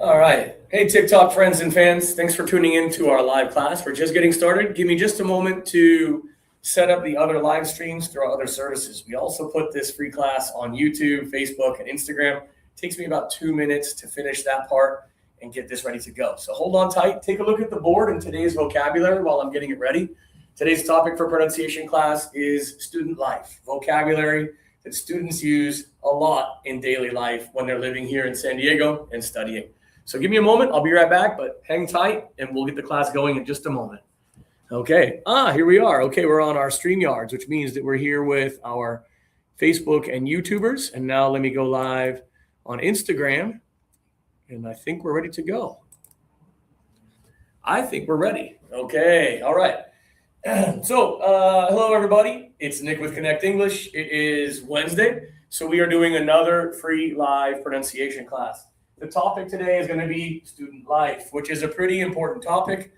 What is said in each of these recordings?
All right. Hey, TikTok friends and fans. Thanks for tuning in to our live class. We're just getting started. Give me just a moment to set up the other live streams through our other services. We also put this free class on YouTube, Facebook, and Instagram. It takes me about 2 minutes to finish that part and get this ready to go. So hold on tight. Take a look at the board and today's vocabulary while I'm getting it ready. Today's topic for pronunciation class is student life, vocabulary that students use a lot in daily life when they're living here in San Diego and studying. So give me a moment. I'll be right back, but hang tight and we'll get the class going in just a moment. Okay. Here we are. Okay. We're on our StreamYards, which means that we're here with our Facebook and YouTubers. And now let me go live on Instagram. And I think we're ready to go. I think we're ready. Okay. All right. So, hello everybody. It's Nick with Connect English. It is Wednesday. So we are doing another free live pronunciation class. The topic today is going to be student life, which is a pretty important topic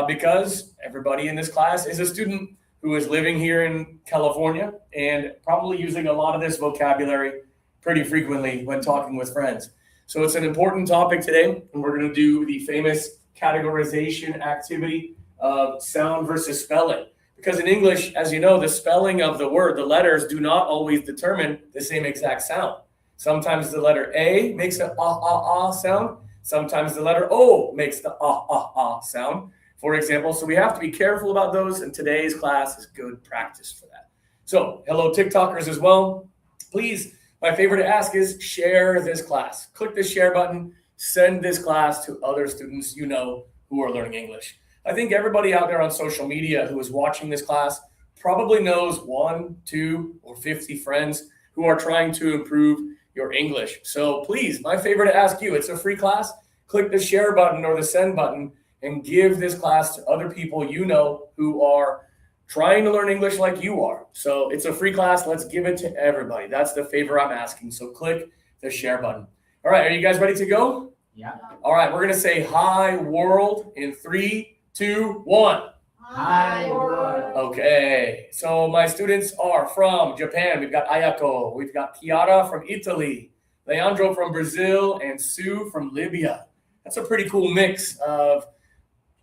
because everybody in this class is a student who is living here in California and probably using a lot of this vocabulary pretty frequently when talking with friends. So it's an important topic today, and we're going to do the famous categorization activity of sound versus spelling. Because in English, as you know, the spelling of the word, the letters do not always determine the same exact sound. Sometimes the letter A makes an ah sound. Sometimes the letter O makes the ah sound, for example. So we have to be careful about those, and today's class is good practice for that. So hello TikTokers as well. Please, my favor to ask is share this class. Click the share button. Send this class to other students you know who are learning English. I think everybody out there on social media who is watching this class probably knows 1, 2, or 50 friends who are trying to improve your English. So please, my favor to ask you, it's a free class. Click the share button or the send button and give this class to other people you know who are trying to learn English like you are. So it's a free class. Let's give it to everybody. That's the favor I'm asking. So click the share button. All right, are you guys ready to go? Yeah. All right, we're going to say hi world in 3, 2, 1. Hi world. Okay, so my students are from Japan. We've got Ayako. We've got Chiara from Italy, Leandro from Brazil, and Sue from Libya. That's a pretty cool mix of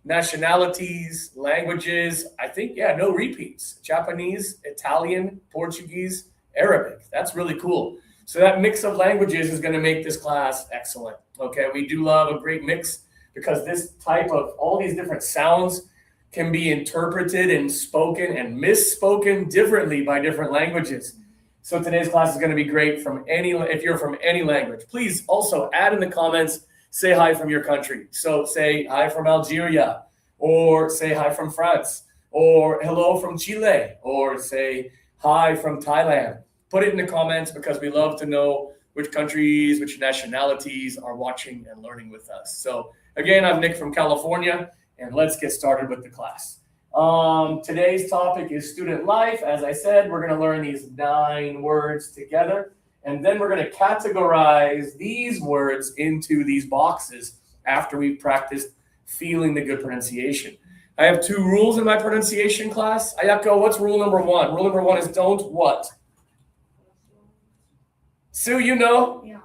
nationalities, languages. I think, no repeats. Japanese, Italian, Portuguese, Arabic. That's really cool. So that mix of languages is going to make this class excellent. Okay, we do love a great mix because this type of all these different sounds can be interpreted and spoken and misspoken differently by different languages. So today's class is going to be great if you're from any language. Please also add in the comments, say hi from your country. So say hi from Algeria, or say hi from France, or hello from Chile, or say hi from Thailand. Put it in the comments because we love to know which countries, which nationalities are watching and learning with us. So again, I'm Nick from California, and let's get started with the class. Today's topic is student life. As I said, we're going to learn these 9 words together, and then we're going to categorize these words into these boxes after we've practiced feeling the good pronunciation. I have 2 rules in my pronunciation class. Ayako, what's rule number 1? Rule number 1 is don't what? Sue, you know? Yeah.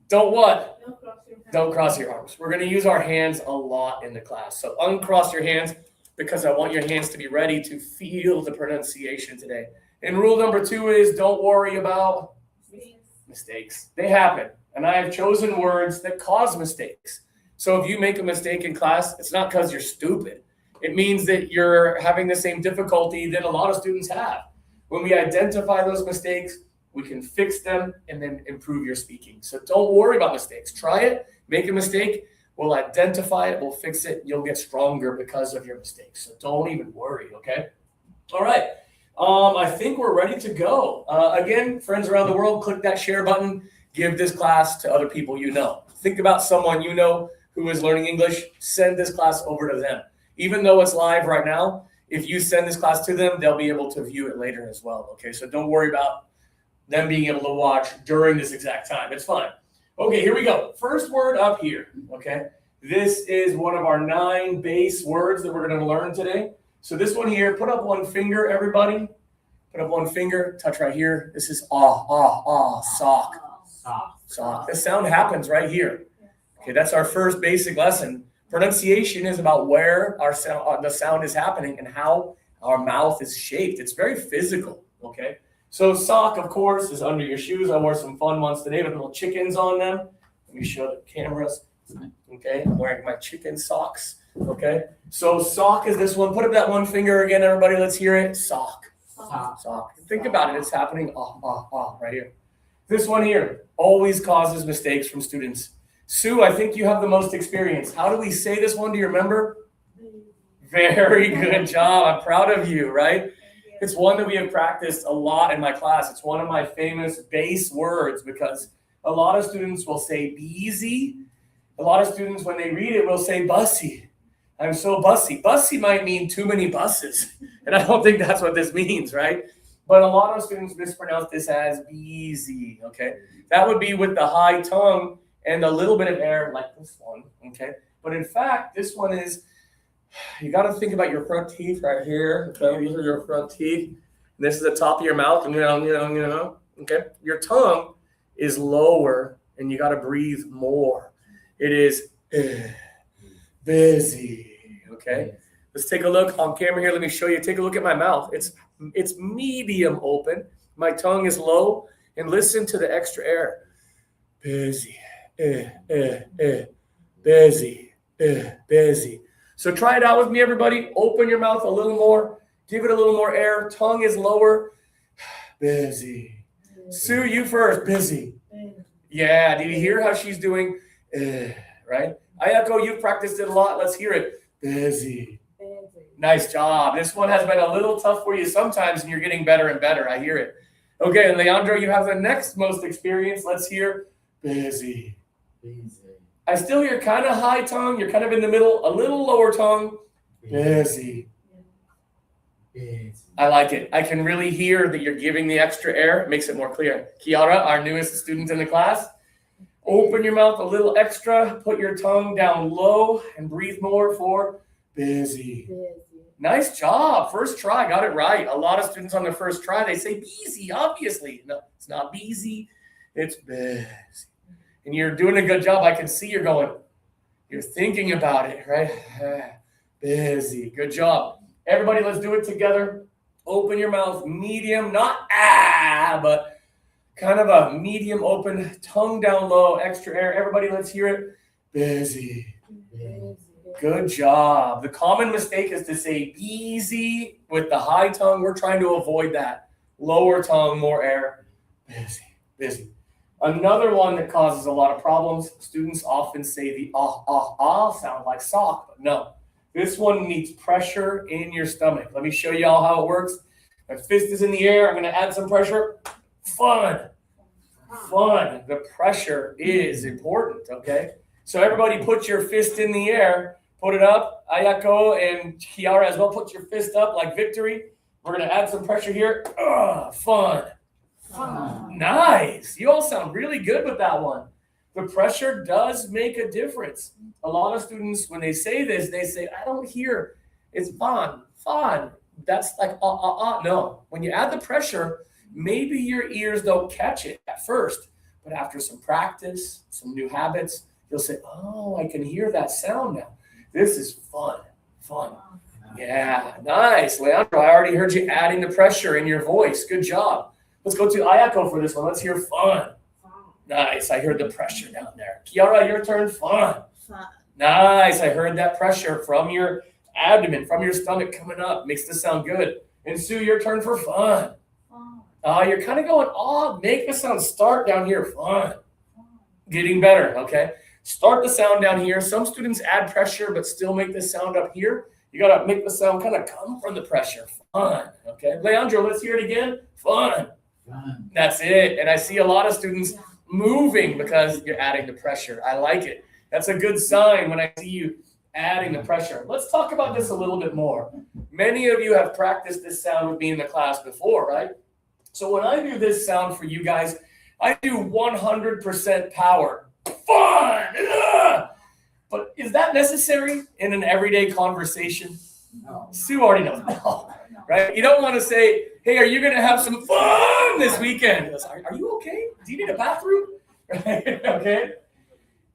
Don't what? Don't cross your hands. Don't cross your arms. We're going to use our hands a lot in the class. So uncross your hands because I want your hands to be ready to feel the pronunciation today. And rule number 2 is don't worry about mistakes. They happen. And I have chosen words that cause mistakes. So if you make a mistake in class, it's not because you're stupid. It means that you're having the same difficulty that a lot of students have. When we identify those mistakes, we can fix them and then improve your speaking. So don't worry about mistakes. Try it, make a mistake. We'll identify it, we'll fix it. You'll get stronger because of your mistakes. So don't even worry, okay? All right. I think we're ready to go. Again, friends around the world, click that share button. Give this class to other people you know. Think about someone you know who is learning English. Send this class over to them. Even though it's live right now, if you send this class to them, they'll be able to view it later as well, okay? So don't worry about them being able to watch during this exact time. It's fine. Okay, here we go. First word up here, okay? This is one of our 9 base words that we're going to learn today. So this one here, put up one finger, everybody. Put up one finger, touch right here. This is sock. Sock. The sound happens right here. Okay, that's our first basic lesson. Pronunciation is about where our sound, the sound is happening and how our mouth is shaped. It's very physical, okay? So sock, of course, is under your shoes. I wore some fun ones today with little chickens on them. Let me show the cameras. Okay, I'm wearing my chicken socks. Okay, so sock is this one. Put up that one finger again, everybody. Let's hear it. Sock. Sock. Think about it. It's happening right here. This one here always causes mistakes from students. Sue, I think you have the most experience. How do we say this one? Do you remember? Very good job. I'm proud of you, right? It's one that we have practiced a lot in my class. It's one of my famous base words because a lot of students will say beezy. A lot of students, when they read it, will say bussy. I'm so bussy. Bussy might mean too many buses. And I don't think that's what this means, right? But a lot of students mispronounce this as beezy, okay? That would be with the high tongue and a little bit of air like this one, okay? But in fact, this one is, you got to think about your front teeth right here. Okay, these are your front teeth. And this is the top of your mouth, and okay? Your tongue is lower, and you got to breathe more. It is busy, okay? Let's take a look on camera here. Let me show you. Take a look at my mouth. It's medium open. My tongue is low, and listen to the extra air. Busy, busy, busy. So try it out with me, everybody. Open your mouth a little more. Give it a little more air. Tongue is lower. Busy. Sue, you first. Busy. Yeah, did you hear how she's doing? Right? Ayako, you've practiced it a lot. Let's hear it. Busy. Nice job. This one has been a little tough for you sometimes, and you're getting better and better. I hear it. Okay, and Leandro, you have the next most experience. Let's hear busy. I still hear kind of high tongue. You're kind of in the middle, a little lower tongue. Busy. I like it. I can really hear that you're giving the extra air. It makes it more clear. Kiara, our newest student in the class, open your mouth a little extra. Put your tongue down low and breathe more for busy. Nice job. First try. Got it right. A lot of students on their first try, they say busy, obviously. No, it's not busy. It's busy. And you're doing a good job. I can see you're thinking about it, right? Busy. Good job. Everybody, let's do it together. Open your mouth, medium, not but kind of a medium open, tongue down low, extra air. Everybody, let's hear it. Busy. Good job. The common mistake is to say easy with the high tongue. We're trying to avoid that. Lower tongue, more air. Busy. Another one that causes a lot of problems, students often say the sound like sock, but no. This one needs pressure in your stomach. Let me show you all how it works. My fist is in the air. I'm going to add some pressure. Fun. The pressure is important, okay? So everybody put your fist in the air. Put it up. Ayako and Kiara as well. Put your fist up like victory. We're going to add some pressure here. Fun. Nice. You all sound really good with that one. The pressure does make a difference. A lot of students, when they say this, they say, I don't hear. It's fun. That's like, No. When you add the pressure, maybe your ears don't catch it at first. But after some practice, some new habits, you'll say, oh, I can hear that sound now. This is fun. Yeah, nice. Leandro, I already heard you adding the pressure in your voice. Good job. Let's go to Ayako for this one. Let's hear fun. Nice. I heard the pressure down there. Kiara, your turn. Fun. Nice. I heard that pressure from your abdomen, from your stomach coming up. Makes this sound good. And Sue, your turn for fun. You're kind of going, make the sound start down here. Fun. Getting better, okay? Start the sound down here. Some students add pressure but still make the sound up here. You got to make the sound kind of come from the pressure. Fun, okay? Leandro, let's hear it again. Fun. That's it. And I see a lot of students moving because you're adding the pressure. I like it. That's a good sign when I see you adding the pressure. Let's talk about this a little bit more. Many of you have practiced this sound with me in the class before, right? So when I do this sound for you guys, I do 100% power. Fun! Ugh! But is that necessary in an everyday conversation? No. Sue already knows. No. Right? You don't want to say, hey, are you going to have some fun this weekend? Are you okay? Do you need a bathroom? Right? Okay.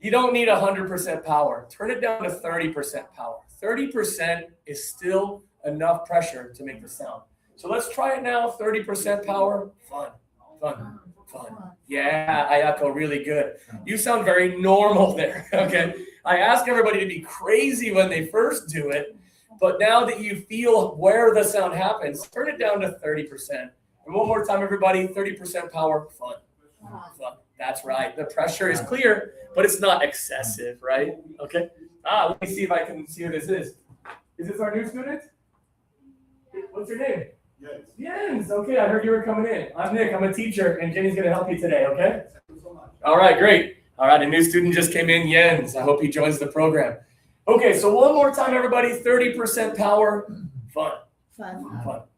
You don't need 100% power. Turn it down to 30% power. 30% is still enough pressure to make the sound. So let's try it now. 30% power. Fun. Yeah, Ayako, really good. You sound very normal there. Okay. I ask everybody to be crazy when they first do it, but now that you feel where the sound happens, turn it down to 30%. And one more time, everybody, 30% power. Fun. That's right. The pressure is clear, but it's not excessive, right? Okay. Let me see if I can see who this is. Is this our new student? What's your name? Jens. Okay, I heard you were coming in. I'm Nick. I'm a teacher, and Jenny's going to help you today, okay? Thank you so much. All right, great. All right, a new student just came in, Jens. I hope he joins the program. Okay, so one more time, everybody. 30% power. Fun.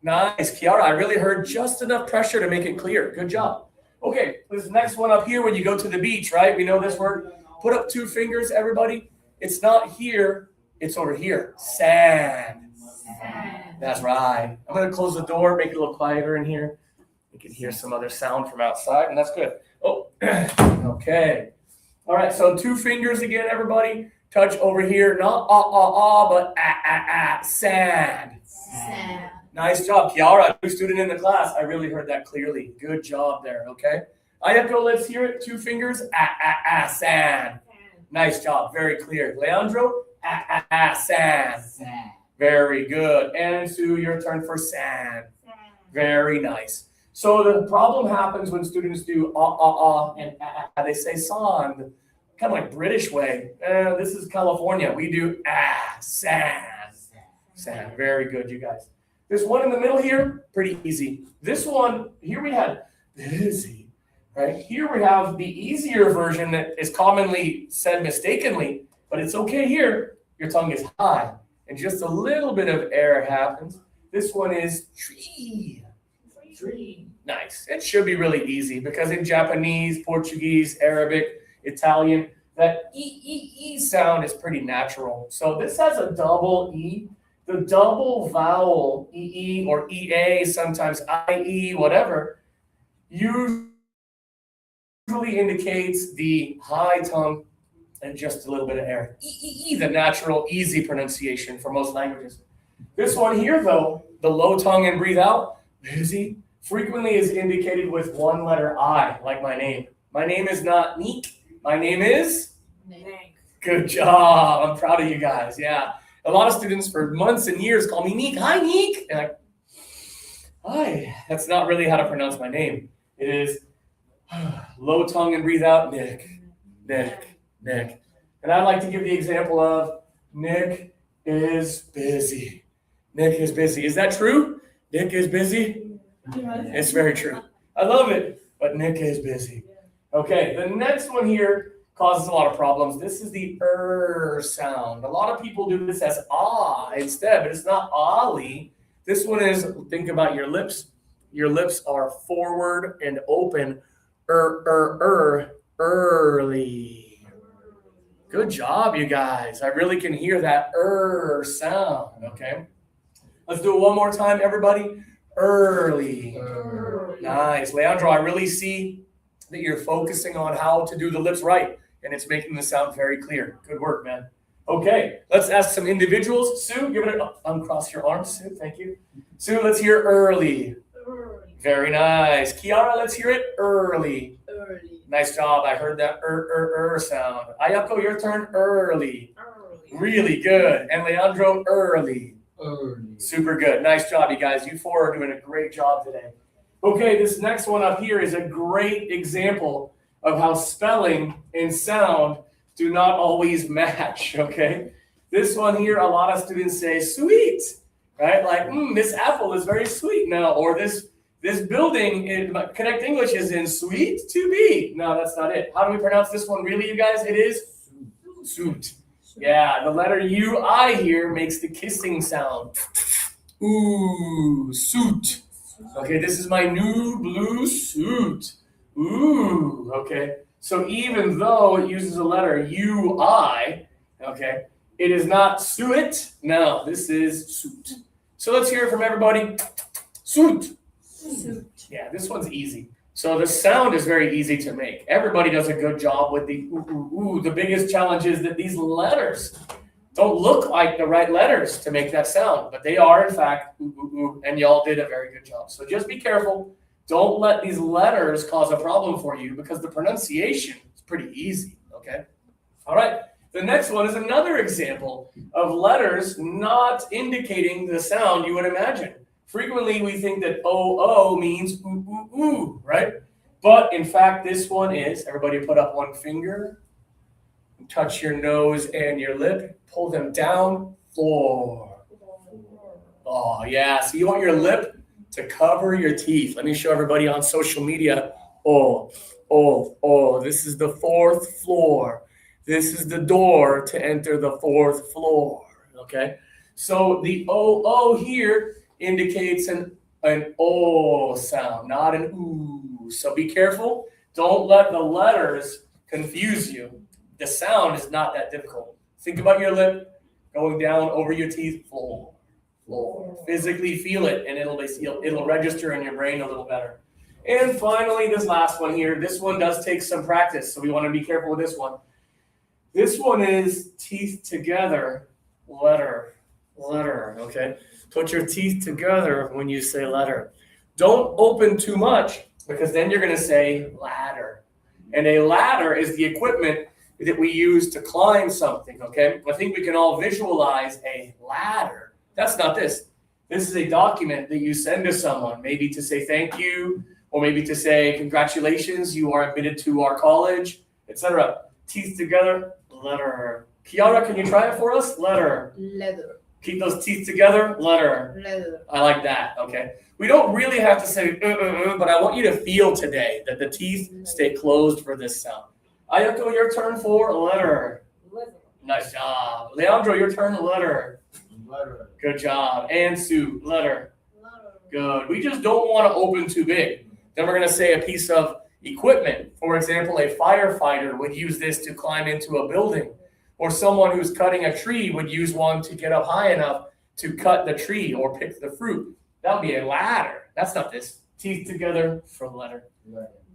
Nice. Kiara, I really heard just enough pressure to make it clear. Good job. Okay, this next one up here when you go to the beach, right? We know this word. Put up 2 fingers, everybody. It's not here. It's over here. Sand. That's right. I'm going to close the door, make it a little quieter in here. You can hear some other sound from outside, and that's good. Oh, okay. All right, so 2 fingers again, everybody. Touch over here. Not but sand. Nice job, Kiara, new student in the class. I really heard that clearly. Good job there, okay? Ayako, let's hear it. 2 fingers. Sand. Nice job, very clear. Leandro, sand. Very good. And Sue, your turn for sand. Very nice. So the problem happens when students do and they say sand, kind of like British way. This is California. We do sand. Sand. Very good, you guys. This one in the middle here, pretty easy. This one, here we had busy, right? Here we have the easier version that is commonly said mistakenly, but it's okay here. Your tongue is high. And just a little bit of air happens. This one is tree. Nice. It should be really easy because in Japanese, Portuguese, Arabic, Italian, that E sound is pretty natural. So this has a double E. The double vowel E or EA, sometimes IE, whatever, usually indicates the high tongue and just a little bit of air. The natural, easy pronunciation for most languages. This one here, though, the low tongue and breathe out, busy, frequently is indicated with 1 letter I, like my name. My name is not Neek. My name is? Nick. Good job. I'm proud of you guys. Yeah. A lot of students for months and years call me Neek. Hi, Neek. And hi. That's not really how to pronounce my name. It is low tongue and breathe out, Nick. And I'd like to give the example of Nick is busy. Nick is busy. Is that true? Nick is busy? It's very true. I love it, but Nick is busy. Okay, the next one here causes a lot of problems. This is the sound. A lot of people do this as instead, but it's not ollie. This one is, think about your lips. Your lips are forward and open. Early. Good job, you guys. I really can hear that sound, okay? Let's do it one more time, everybody. Early. Nice. Leandro, I really see that you're focusing on how to do the lips right, and it's making the sound very clear. Good work, man. Okay, let's ask some individuals. Sue, give it uncross your arms, Sue. Thank you. Sue, let's hear early. Very nice. Kiara, let's hear it early. Nice job. I heard that sound. Ayako, your turn. Early. Really good. And Leandro, early. Super good. Nice job, you guys. You 4 are doing a great job today. Okay, this next one up here is a great example of how spelling and sound do not always match, okay? This one here, a lot of students say sweet, right? Like, this apple is very sweet now, or this building in Connect English is in sweet to be. No, that's not it. How do we pronounce this one really, you guys? It is suit. Yeah, the letter U-I here makes the kissing sound. Ooh, suit. Okay, this is my new blue suit. Ooh, okay. So even though it uses a letter U-I, okay, it is not suit. No, this is suit. So let's hear it from everybody. Suit. Yeah, this one's easy. So the sound is very easy to make. Everybody does a good job with the ooh, ooh, ooh. The biggest challenge is that these letters don't look like the right letters to make that sound, but they are in fact ooh, ooh, ooh, and y'all did a very good job. So just be careful. Don't let these letters cause a problem for you because the pronunciation is pretty easy, okay? All right, the next one is another example of letters not indicating the sound you would imagine. Frequently, we think that O means ooh, ooh, ooh, right? But in fact, this one is, everybody put up one finger, touch your nose and your lip, pull them down, floor. Oh, yeah, so you want your lip to cover your teeth. Let me show everybody on social media. Oh, this is the fourth floor. This is the door to enter the fourth floor, okay? So the O here indicates an O sound, not an ooh. So be careful. Don't let the letters confuse you. The sound is not that difficult. Think about your lip going down over your teeth, floor. Physically feel it, and it'll register in your brain a little better. And finally, this last one here. This one does take some practice, so we want to be careful with this one. This one is teeth together, letter, okay? Put your teeth together when you say letter. Don't open too much because then you're going to say ladder. And a ladder is the equipment that we use to climb something, okay? I think we can all visualize a ladder. That's not this. This is a document that you send to someone, maybe to say thank you, or maybe to say congratulations, you are admitted to our college, etc. Teeth together, letter. Kiara, can you try it for us? Letter. Leather. Keep those teeth together, letter. Leather. I like that, okay? We don't really have to say, but I want you to feel today that the teeth stay closed for this sound. Ayako, your turn for letter. Leather. Nice job. Leandro, your turn, letter. Letter. Good job. And Sue, letter. Leather. Good. We just don't want to open too big. Then we're going to say a piece of equipment. For example, a firefighter would use this to climb into a building. Or someone who's cutting a tree would use one to get up high enough to cut the tree or pick the fruit. That would be a ladder. That's not this. Teeth together for letter.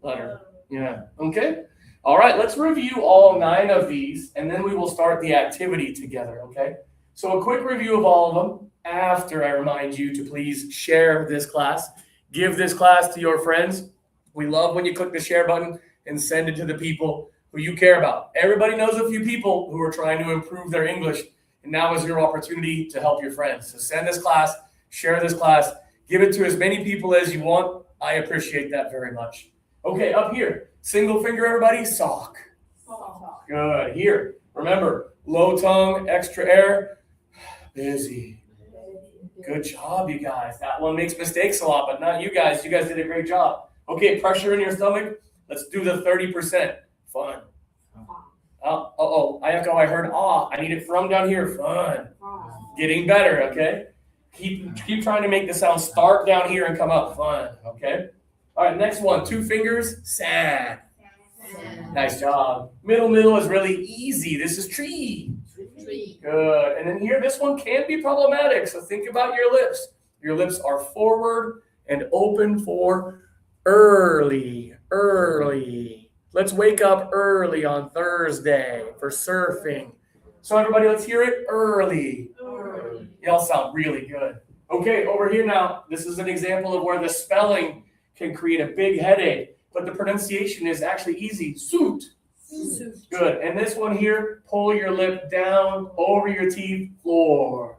Letter. Yeah. Okay. All right. Let's review all 9 of these, and then we will start the activity together. Okay. So a quick review of all of them after I remind you to please share this class. Give this class to your friends. We love when you click the share button and send it to the people who you care about. Everybody knows a few people who are trying to improve their English, and now is your opportunity to help your friends. So send this class, share this class, give it to as many people as you want. I appreciate that very much. Okay, up here, single finger, everybody, sock. Sock. Good. Here, remember, low tongue, extra air, busy. Good job, you guys. That one makes mistakes a lot, but not you guys. You guys did a great job. Okay, pressure in your stomach. Let's do the 30%. Fun. Ayako, I heard I need it from down here. Fun. Getting better, okay? Keep trying to make the sound start down here and come up. Fun, okay? All right, next one. 2 fingers, sad. Nice job. Middle is really easy. This is tree. Tree. Good. And then here, this one can be problematic, so think about your lips. Your lips are forward and open for early. Let's wake up early on Thursday for surfing. So everybody, let's hear it early. Y'all sound really good. Okay, over here now, this is an example of where the spelling can create a big headache, but the pronunciation is actually easy. Suit. Good. And this one here, pull your lip down over your teeth, floor.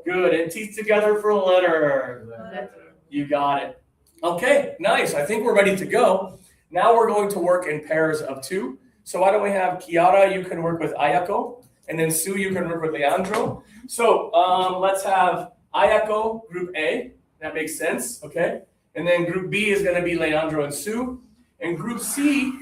Good. And teeth together for letter. Leather. You got it. Okay, nice. I think we're ready to go. Now we're going to work in pairs of 2. So why don't we have Kiara, you can work with Ayako, and then Sue, you can work with Leandro. So let's have Ayako, group A. That makes sense, okay? And then group B is going to be Leandro and Sue. And group C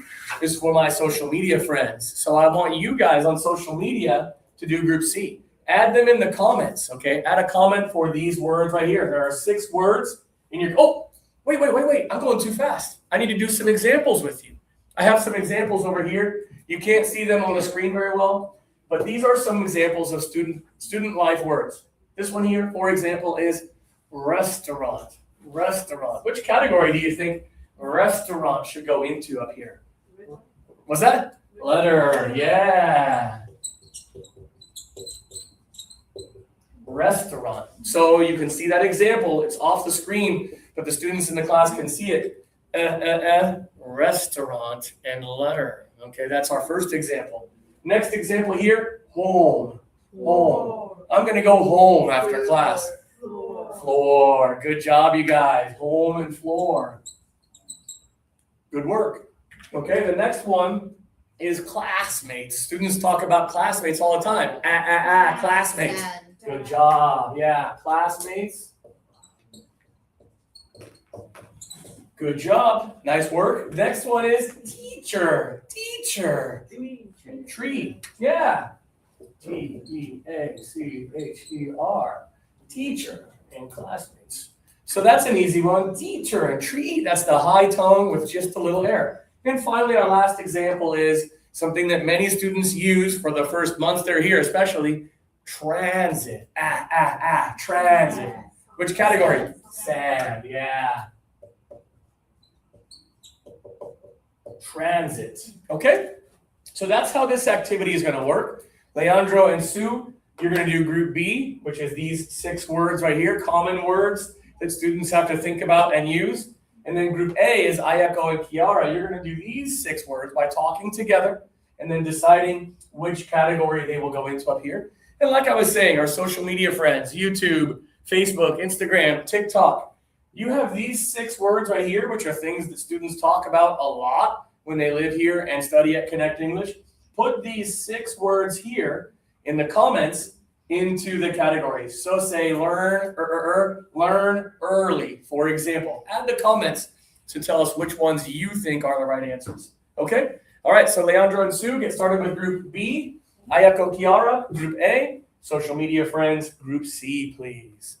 is for my social media friends. So I want you guys on social media to do group C. Add them in the comments, okay? Add a comment for these words right here. There are 6 words in your, wait. I'm going too fast. I need to do some examples with you. I have some examples over here. You can't see them on the screen very well, but these are some examples of student life words. This one here, for example, is restaurant. Which category do you think restaurant should go into up here? What's that? Letter, yeah. Restaurant. So you can see that example. It's off the screen, but the students in the class can see it. Restaurant and letter. Okay, that's our first example. Next example here, home. Home. I'm going to go home after class. Floor. Good job, you guys. Home and floor. Good work. Okay, the next one is classmates. Students talk about classmates all the time. Classmates. Good job. Yeah, classmates. Good job. Nice work. Next one is teacher. Teacher. Tree. Yeah. Teacher. Teacher and classmates. So that's an easy one. Teacher and tree. That's the high tone with just a little air. And finally, our last example is something that many students use for the first months they're here, especially transit. Transit. Which category? Sand. Yeah. Transit. Okay? So that's how this activity is going to work. Leandro and Sue, you're going to do group B, which is these 6 words right here, common words that students have to think about and use. And then group A is Ayako and Kiara. You're going to do these 6 words by talking together and then deciding which category they will go into up here. And like I was saying, our social media friends, YouTube, Facebook, Instagram, TikTok, you have these 6 words right here, which are things that students talk about a lot when they live here and study at Connect English. Put these 6 words here in the comments into the categories. So say learn early, for example. Add the comments to tell us which ones you think are the right answers. Okay? All right, so Leandro and Sue, get started with group B. Ayako, Kiara, group A. Social media friends, group C, please.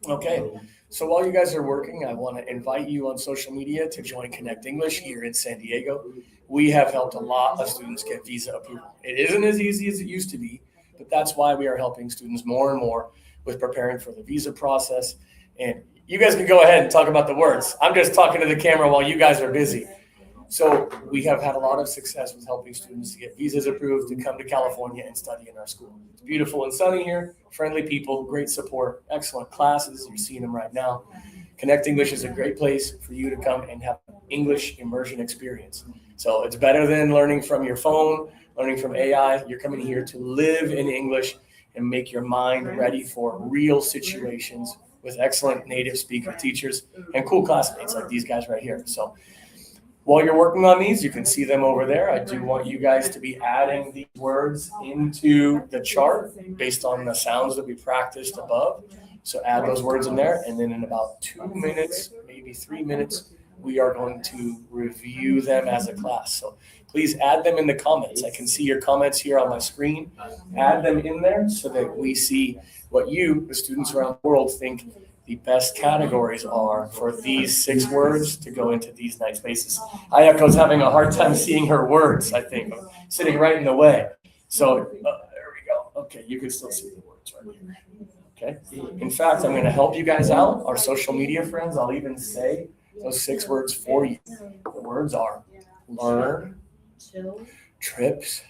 Okay, so while you guys are working, I want to invite you on social media to join Connect English here in San Diego. We have helped a lot of students get visa approval. It isn't as easy as it used to be, but that's why we are helping students more and more with preparing for the visa process. And you guys can go ahead and talk about the words. I'm just talking to the camera while you guys are busy. So we have had a lot of success with helping students to get visas approved to come to California and study in our school. It's beautiful and sunny here, friendly people, great support, excellent classes. You're seeing them right now. Connect English is a great place for you to come and have an English immersion experience. So it's better than learning from your phone, learning from AI. You're coming here to live in English and make your mind ready for real situations with excellent native speaker teachers and cool classmates like these guys right here. So while you're working on these, you can see them over there. I do want you guys to be adding these words into the chart based on the sounds that we practiced above. So add those words in there, and then in about 2 minutes, maybe 3 minutes, we are going to review them as a class. So please add them in the comments. I can see your comments here on my screen. Add them in there so that we see what you, the students around the world, think the best categories are for these 6 words to go into these nice spaces. Ayako's having a hard time seeing her words, I think, sitting right in the way. So there we go. Okay, you can still see the words right here. Okay. In fact, I'm going to help you guys out, our social media friends. I'll even say those 6 words for you. The words are learn, trips,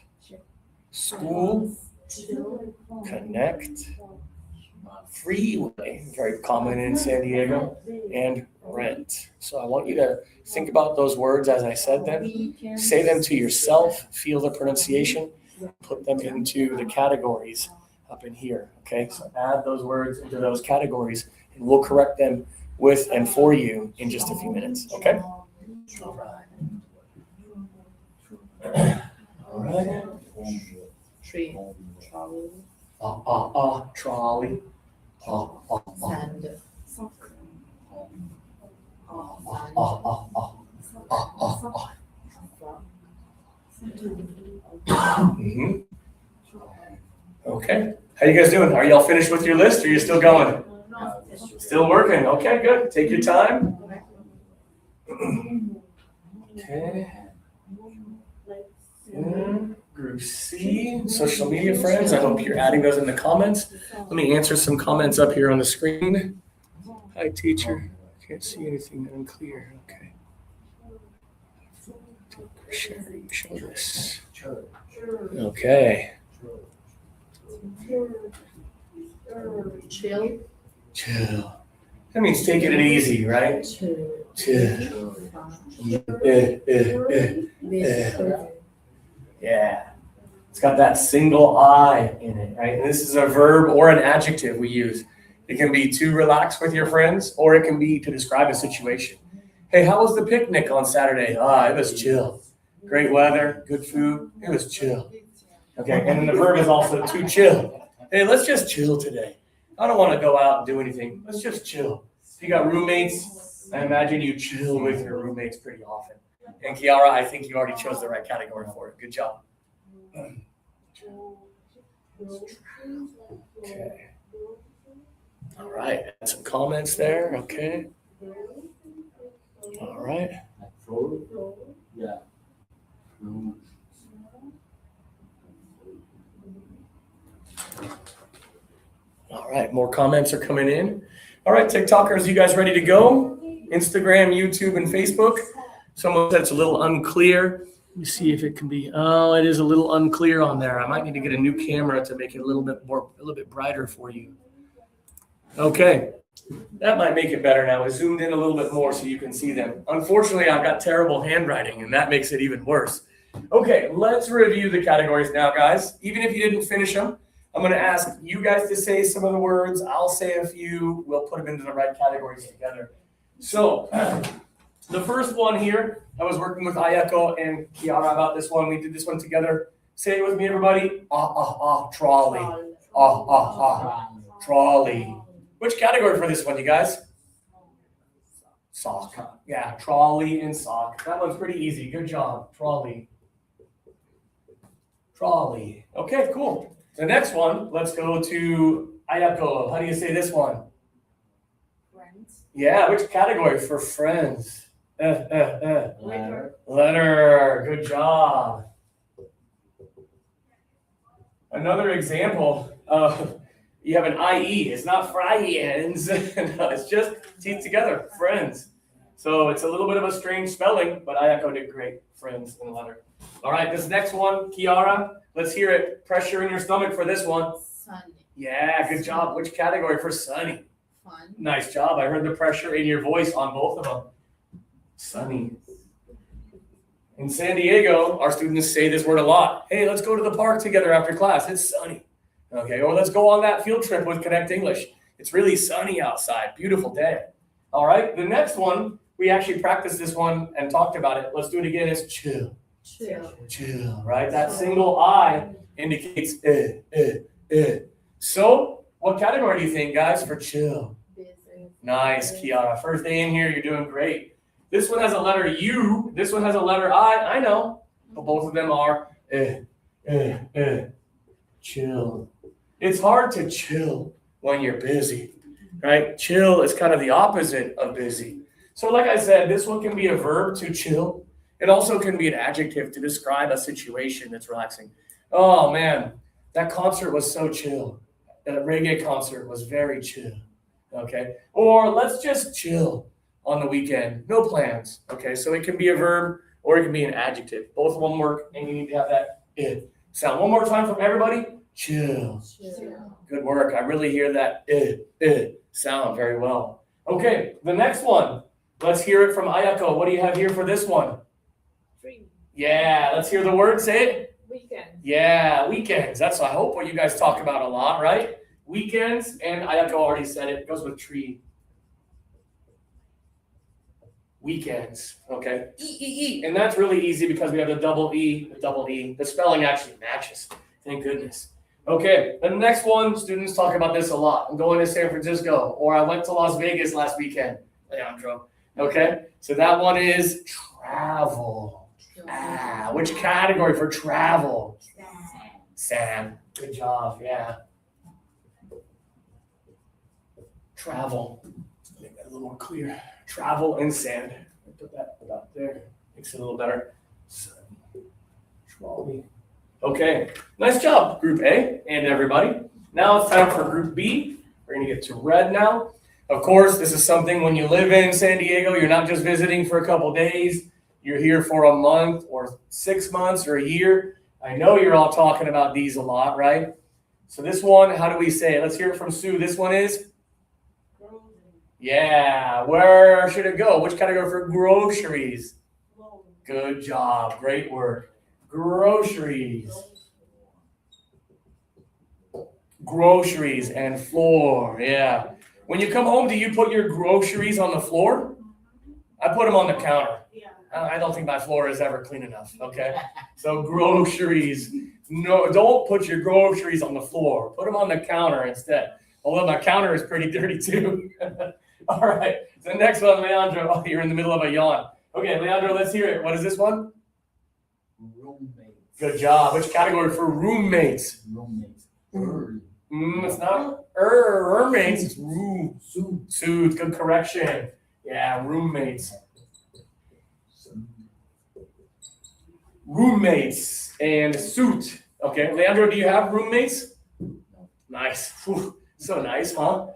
school, connect, freeway, very common in San Diego, and rent. So I want you to think about those words as I said them. Say them to yourself, feel the pronunciation, put them into the categories up in here. Okay, so add those words into those categories, and we'll correct them with and for you in just a few minutes. Okay? All right. All right. Tree. Trolley. Trolley. Sand. Mm-hmm. Okay. How you guys doing? Are y'all finished with your list, or are you still going? Still working. Okay, good. Take your time. Okay. Group C, social media friends. I hope you're adding those in the comments. Let me answer some comments up here on the screen. Hi, teacher. Can't see anything unclear. Okay. Show this. Okay. Chill. Chill. That means taking it easy, right? Chill. Chill. Yeah. It's got that single I in it, right? And this is a verb or an adjective we use. It can be to relax with your friends, or it can be to describe a situation. Hey, how was the picnic on Saturday? It was chill. Great weather, good food. It was chill. Okay, and then the verb is also to chill. Hey, let's just chill today. I don't want to go out and do anything. Let's just chill. If you got roommates, I imagine you chill with your roommates pretty often. And Kiara, I think you already chose the right category for it. Good job. Okay. All right. Some comments there. Okay. All right. Yeah. All right. More comments are coming in. All right, TikTokers, you guys ready to go? Instagram, YouTube, and Facebook. Someone said it's a little unclear. Let me see if it can be. Oh, it is a little unclear on there. I might need to get a new camera to make it a little bit brighter for you. Okay, that might make it better now. I zoomed in a little bit more so you can see them. Unfortunately, I've got terrible handwriting, and that makes it even worse. Okay, let's review the categories now, guys. Even if you didn't finish them, I'm going to ask you guys to say some of the words. I'll say a few. We'll put them into the right categories together. So the first one here, I was working with Ayako and Kiara about this one. We did this one together. Say it with me, everybody. Trolley. Trolley. Which category for this one, you guys? Sock. Yeah, trolley and sock. That one's pretty easy. Good job. Trolley. Trolley. Okay, cool. The next one, let's go to Ayako. How do you say this one? Friends. Yeah, which category for friends? Letter. Letter. Good job. Another example of you have an IE. It's not friends. No, it's just teeth together. Friends. So it's a little bit of a strange spelling, but Ayako did great. Friends in the letter. All right, this next one, Kiara. Let's hear it. Pressure in your stomach for this one. Sunny. Yeah, good job. Which category for sunny? Fun. Nice job. I heard the pressure in your voice on both of them. Sunny. In San Diego, our students say this word a lot. Hey, let's go to the park together after class. It's sunny. Okay, or let's go on that field trip with Connect English. It's really sunny outside. Beautiful day. All right, the next one, we actually practiced this one and talked about it. Let's do it again. It's chill. Chill. Chill, right? That single I indicates So, what category do you think, guys, for chill? Busy. Nice, Kiara. First day in here, you're doing great. This one has a letter U. This one has a letter I. I know, but both of them are chill. It's hard to chill when you're busy, right? Chill is kind of the opposite of busy. So, like I said, this one can be a verb to chill. It also can be an adjective to describe a situation that's relaxing. Oh man, that concert was so chill. That reggae concert was very chill. Okay. Or let's just chill on the weekend. No plans. Okay. So it can be a verb or it can be an adjective. Both of them work, and you need to have that sound. One more time from everybody. Chill. Chill. Good work. I really hear that sound very well. Okay. The next one. Let's hear it from Ayako. What do you have here for this one? Free. Yeah, let's hear the word. Say it. Weekend. Yeah, weekends. That's, I hope, what you guys talk about a lot, right? Weekends, and Ayako already said it. It goes with tree. Weekends, okay? E. And that's really easy because we have the double E, the double E. The spelling actually matches. Thank goodness. Okay, the next one, students talk about this a lot. I'm going to San Francisco, or I went to Las Vegas last weekend. Leandro. Okay, so that one is travel. Which category for travel? Sand. Good job. Yeah. Travel. Make that a little more clear. Travel and sand. Put that about there. Makes it a little better. Trolley. Okay. Nice job, Group A and everybody. Now it's time for Group B. We're going to get to red now. Of course, this is something when you live in San Diego, you're not just visiting for a couple days. You're here for a month or 6 months or a year. I know you're all talking about these a lot, right? So this one, how do we say it? Let's hear it from Sue. This one is? Yeah. Where should it go? Which category for groceries? Good job. Great work. Groceries. Groceries and floor. Yeah. When you come home, do you put your groceries on the floor? I put them on the counter. I don't think my floor is ever clean enough. Okay. So groceries. No, don't put your groceries on the floor. Put them on the counter instead. Although my counter is pretty dirty too. All right. The next one, Leandro. Oh, you're in the middle of a yawn. Okay, Leandro, let's hear it. What is this one? Roommates. Good job. Which category for roommates? Roommates. It's not roommates. It's room. Suits. Good correction. Yeah, roommates. Roommates and suit. Okay, Leandro, do you have roommates? Nice. Whew. So nice, huh?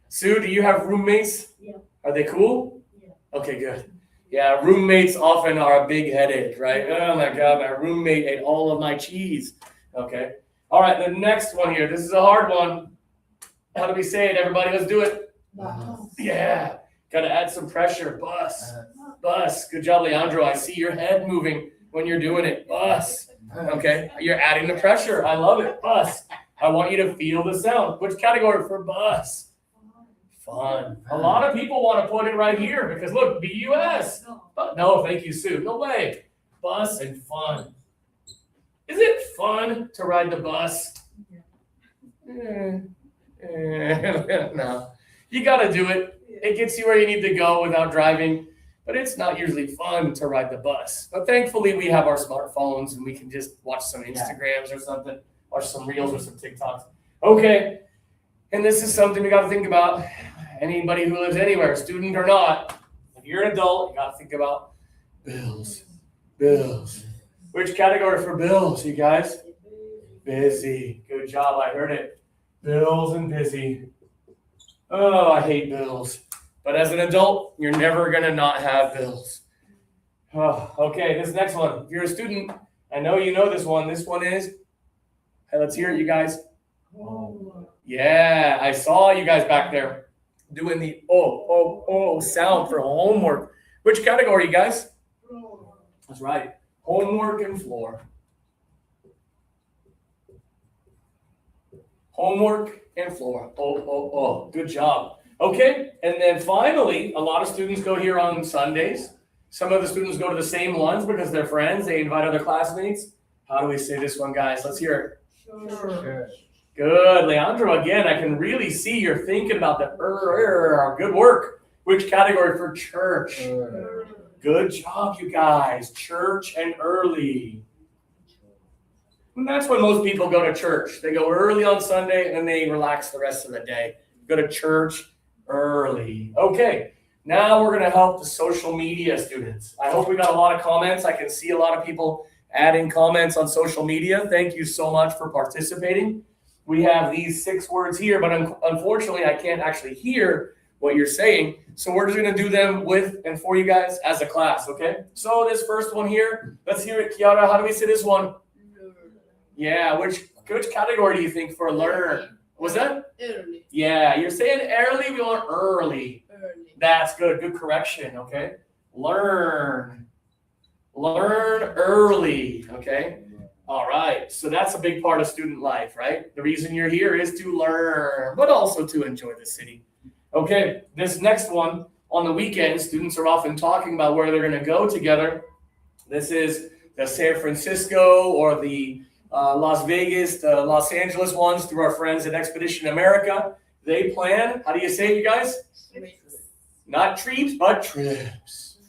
Sue, do you have roommates? Yeah. Are they cool? Yeah. Okay, good. Yeah, roommates often are a big headache, right? Oh my God, my roommate ate all of my cheese. Okay. All right, the next one here. This is a hard one. How do we say it, everybody? Let's do it. Yeah. Got to add some pressure. Bus. Bus. Good job, Leandro. I see your head moving when you're doing it. Bus. Okay. You're adding the pressure. I love it. Bus. I want you to feel the sound. Which category for bus? Fun. A lot of people want to put it right here because look, BUS. But no, thank you, Sue. No way. Bus and fun. Is it fun to ride the bus? No. You got to do it. It gets you where you need to go without driving, but it's not usually fun to ride the bus. But thankfully, we have our smartphones and we can just watch some Instagrams or something, watch some Reels or some TikToks. Okay. And this is something we got to think about. Anybody who lives anywhere, student or not, if you're an adult, you got to think about bills. Bills. Which category for bills, you guys? Busy. Good job. I heard it. Bills and busy. Oh, I hate bills. But as an adult, you're never going to not have bills. Oh, okay, this next one. If you're a student, I know you know this one. This one is, hey, let's hear it, you guys. Yeah, I saw you guys back there doing the sound for homework. Which category, you guys? That's right. Homework and floor. Homework and floor. Good job. Okay, and then finally, a lot of students go here on Sundays. Some of the students go to the same lunch because they're friends. They invite other classmates. How do we say this one, guys? Let's hear it. Sure. Good, Leandro. Again, I can really see you're thinking about the good work. Which category for church? Good job, you guys. Church and early. And that's when most people go to church. They go early on Sunday and then they relax the rest of the day. Go to church early. Okay, now we're going to help the social media students. I hope we got a lot of comments. I can see a lot of people adding comments on social media. Thank you so much for participating. We have these 6 words here, but unfortunately, I can't actually hear what you're saying. So we're just going to do them with and for you guys as a class, okay? So this first one here, let's hear it. Kiara, how do we say this one? Yeah, which category do you think for learn? Was that? Early. Yeah, you're saying early, we want early. That's good. Good correction, okay? Learn early, okay? All right, so that's a big part of student life, right? The reason you're here is to learn, but also to enjoy the city. Okay, this next one, on the weekends, students are often talking about where they're going to go together. This is the San Francisco or the Las Vegas, the Los Angeles ones through our friends at Expedition America. They plan, how do you say it, you guys? Not trips, but trips.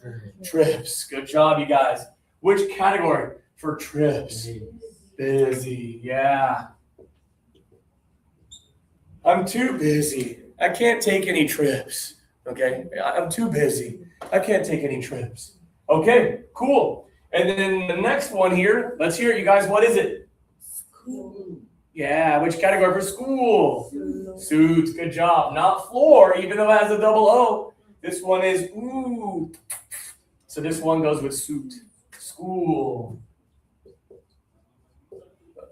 Trips. Good job, you guys. Which category for trips? Busy. Yeah. I'm too busy. I can't take any trips. Okay. I'm too busy. I can't take any trips. Okay, cool. And then the next one here, let's hear it, you guys. What is it? School. Yeah, which category for school? Suit. Suit, good job. Not floor, even though it has a double O. This one is ooh. So this one goes with suit. School.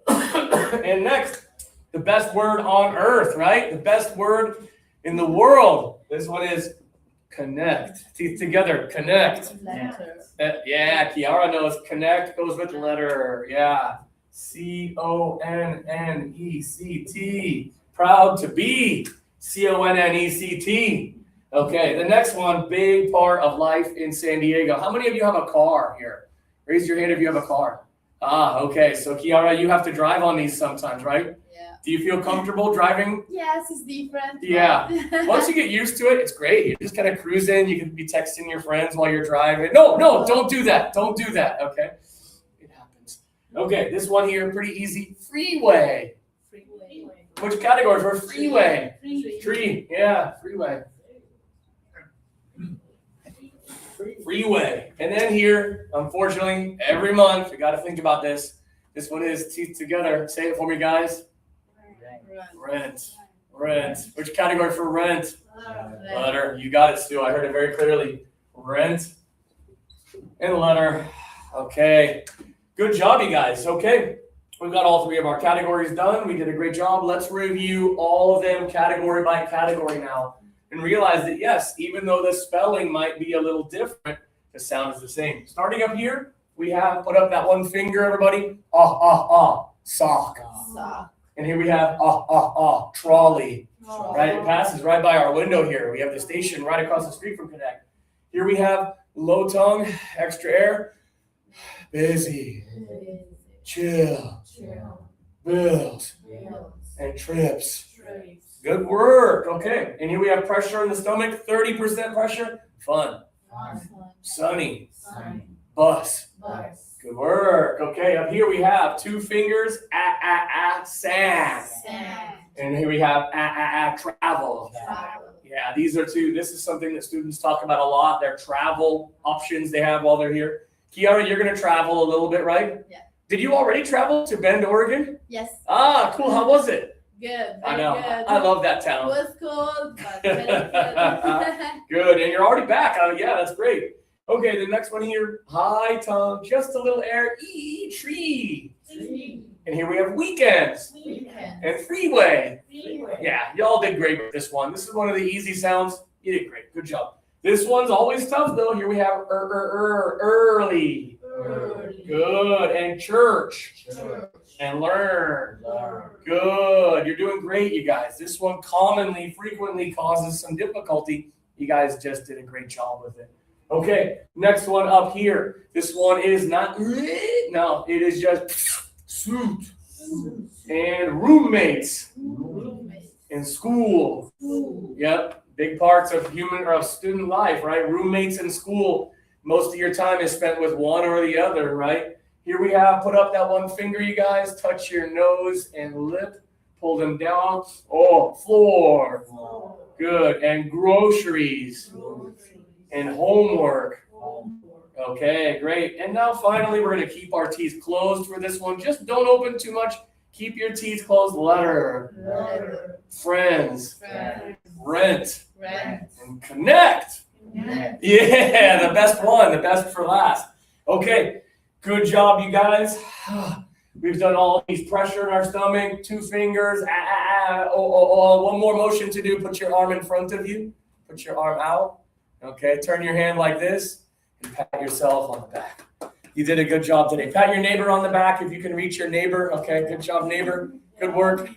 And next, the best word on earth, right? The best word in the world. This one is connect. Teeth together, connect. Letter. Yeah, Kiara knows connect goes with letter. Yeah. CONNECT. Proud to be. CONNECT. Okay, the next one, big part of life in San Diego. How many of you have a car here? Raise your hand if you have a car. Okay. So Kiara, you have to drive on these sometimes, right? Yeah. Do you feel comfortable driving? Yes, it's different. Yeah. Once you get used to it, it's great. You just kind of cruise in. You can be texting your friends while you're driving. No, don't do that. Don't do that. Okay. It happens. Okay, this one here, pretty easy. Freeway. Freeway. Which category for freeway? Free. Tree. Yeah, freeway. Freeway. And then here, unfortunately, every month, we got to think about this. This one is teeth together. Say it for me, guys. Rent. Rent. Which category for rent? Letter. You got it, Stu. I heard it very clearly. Rent and letter. Okay. Good job, you guys. Okay. We've got all three of our categories done. We did a great job. Let's review all of them category by category now and realize that, yes, even though the spelling might be a little different, the sound is the same. Starting up here, we have, put up that one finger, everybody. Sock. Sock. And here we have, trolley. Right, it passes right by our window here. We have the station right across the street from Connect. Here we have low tongue, extra air, busy, chill, bills, and trips. Good work. Okay. And here we have pressure in the stomach, 30% pressure. Fun. Sunny. Bus. Good work. Okay. Up here we have two fingers. Sand. And here we have travel. Yeah, these are two. This is something that students talk about a lot. Their travel options they have while they're here. Kiara, you're going to travel a little bit, right? Yeah. Did you already travel to Bend, Oregon? Yes. Cool. How was it? Good. I know. Very good. I love that It town. was cold, but very good. Good. And you're already back. Yeah, that's great. Okay, the next one here. High tongue, just a little air. Tree. And here we have weekends Weekend. and freeway. Freeway. Yeah, y'all did great with this one. This is one of the easy sounds. You did great. Good job. This one's always tough, though. Here we have early. Good. And church. And learn. Good. You're doing great, you guys. This one frequently causes some difficulty. You guys just did a great job with it. Okay, next one up here. This one is not, no, it is just suit and roommates in school. Yep, big parts of student life, right? Roommates in school. Most of your time is spent with one or the other, right? Here we have, put up that one finger, you guys. Touch your nose and lip. Pull them down. Floor. Good. And groceries. And homework. Okay, great. And now finally, we're going to keep our teeth closed for this one. Just don't open too much. Keep your teeth closed. Letter. Friends. Rent. And connect. Yeah, the best one. The best for last. Okay, good job, you guys. We've done all these pressure in our stomach, two fingers. One more motion to do. Put your arm in front of you. Put your arm out. Okay, turn your hand like this and pat yourself on the back. You did a good job today. Pat your neighbor on the back if you can reach your neighbor. Okay, good job, neighbor. Good work.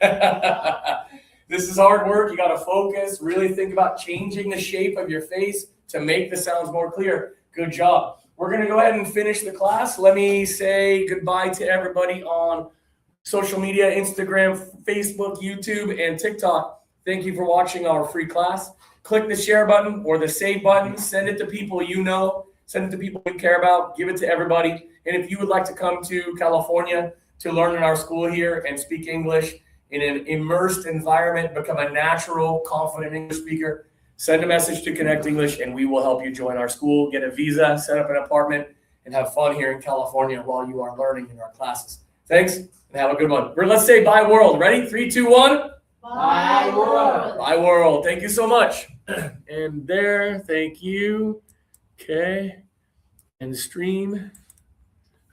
This is hard work. You got to focus. Really think about changing the shape of your face to make the sounds more clear. Good job. We're going to go ahead and finish the class. Let me say goodbye to everybody on social media, Instagram, Facebook, YouTube, and TikTok. Thank you for watching our free class. Click the share button or the save button. Send it to people you know. Send it to people you care about. Give it to everybody. And if you would like to come to California to learn in our school here and speak English in an immersed environment, become a natural, confident English speaker, send a message to Connect English and we will help you join our school, get a visa, set up an apartment, and have fun here in California while you are learning in our classes. Thanks. Have a good one. Let's say bye world. Ready? 3, 2, 1. Bye, world. Bye world. Thank you so much. And there, thank you. Okay. And stream.